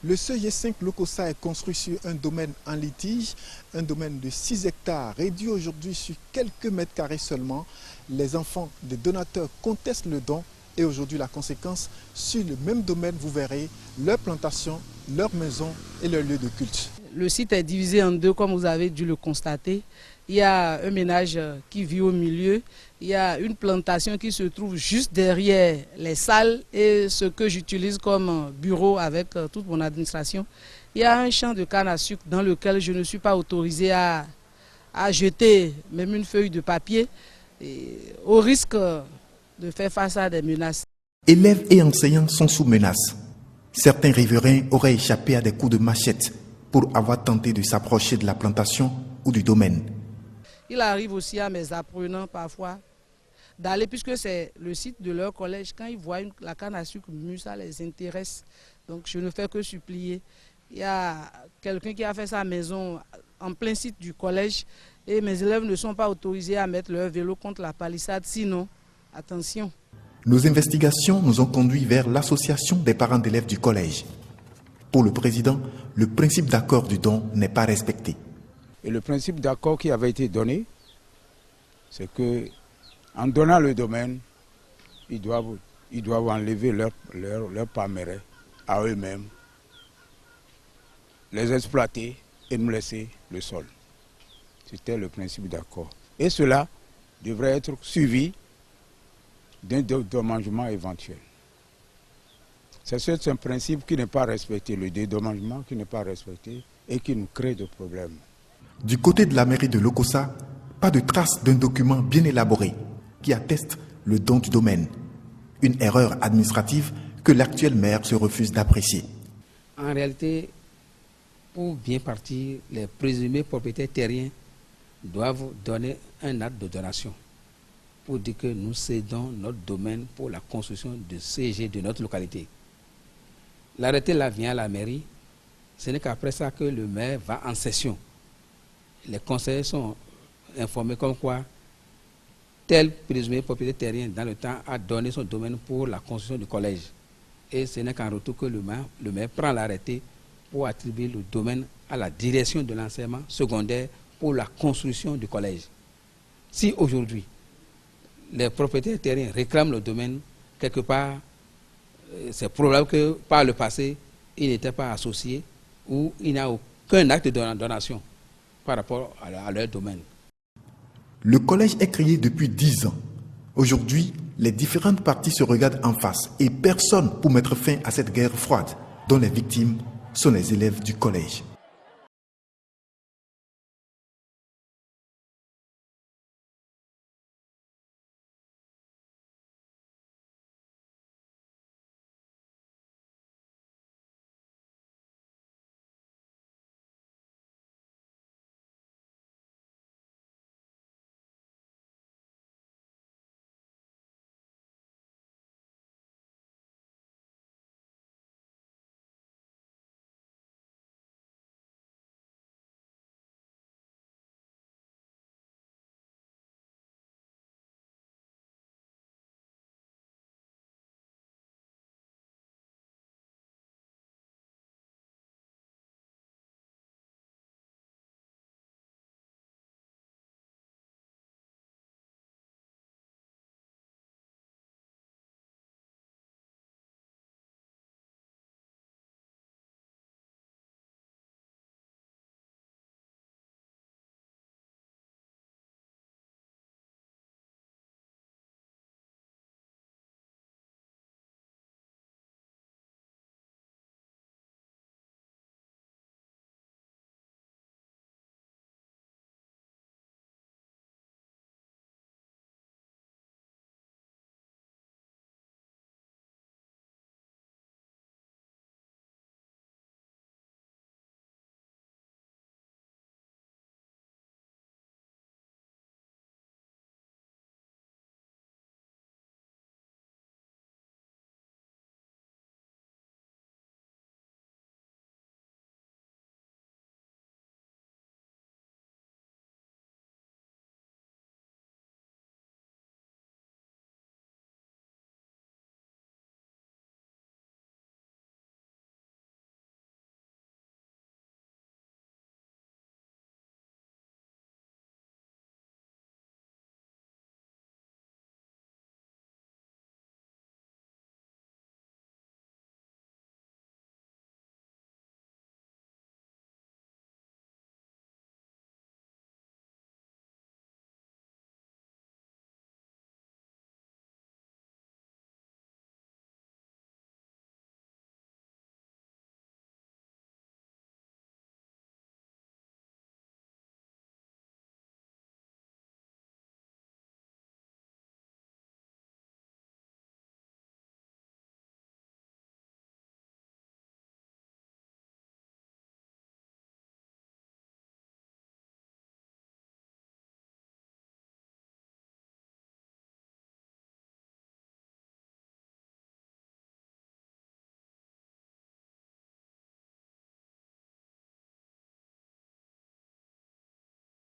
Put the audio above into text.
Le CG 5 Lokossa est construit sur un domaine en litige, un domaine de 6 hectares, réduit aujourd'hui sur quelques mètres carrés seulement. Les enfants des donateurs contestent le don et aujourd'hui la conséquence, sur le même domaine, vous verrez leur plantation, leur maison et leur lieu de culte. Le site est divisé en deux, comme vous avez dû le constater. Il y a un ménage qui vit au milieu, il y a une plantation qui se trouve juste derrière les salles et ce que j'utilise comme bureau avec toute mon administration. Il y a un champ de canne à sucre dans lequel je ne suis pas autorisé à jeter même une feuille de papier au risque de faire face à des menaces. Élèves et enseignants sont sous menace. Certains riverains auraient échappé à des coups de machette pour avoir tenté de s'approcher de la plantation ou du domaine. Il arrive aussi à mes apprenants parfois d'aller, puisque c'est le site de leur collège, quand ils voient la canne à sucre mûre, ça les intéresse. Donc je ne fais que supplier. Il y a quelqu'un qui a fait sa maison en plein site du collège et mes élèves ne sont pas autorisés à mettre leur vélo contre la palissade, sinon, attention. Nos investigations nous ont conduits vers l'association des parents d'élèves du collège. Pour le président, le principe d'accord du don n'est pas respecté. Et le principe d'accord qui avait été donné, c'est que en donnant le domaine, ils doivent enlever leur palmeraie à eux-mêmes, les exploiter et nous laisser le sol. C'était le principe d'accord. Et cela devrait être suivi d'un dédommagement éventuel. C'est un principe qui n'est pas respecté, le dédommagement qui n'est pas respecté et qui nous crée des problèmes. Du côté de la mairie de Lokossa, pas de trace d'un document bien élaboré qui atteste le don du domaine. Une erreur administrative que l'actuel maire se refuse d'apprécier. En réalité, pour bien partir, les présumés propriétaires terriens doivent donner un acte de donation pour dire que nous cédons notre domaine pour la construction de CG de notre localité. L'arrêté là vient à la mairie, ce n'est qu'après ça que le maire va en session. Les conseillers sont informés comme quoi tel présumé propriétaire terrien dans le temps a donné son domaine pour la construction du collège. Et ce n'est qu'en retour que le maire prend l'arrêté pour attribuer le domaine à la direction de l'enseignement secondaire pour la construction du collège. Si aujourd'hui, les propriétaires terriens réclament le domaine, quelque part, c'est probable que par le passé, ils n'étaient pas associés ou il n'y a aucun acte de donation par rapport à leur domaine. Le collège est créé depuis 10 ans. Aujourd'hui, les différentes parties se regardent en face et personne pour mettre fin à cette guerre froide dont les victimes sont les élèves du collège.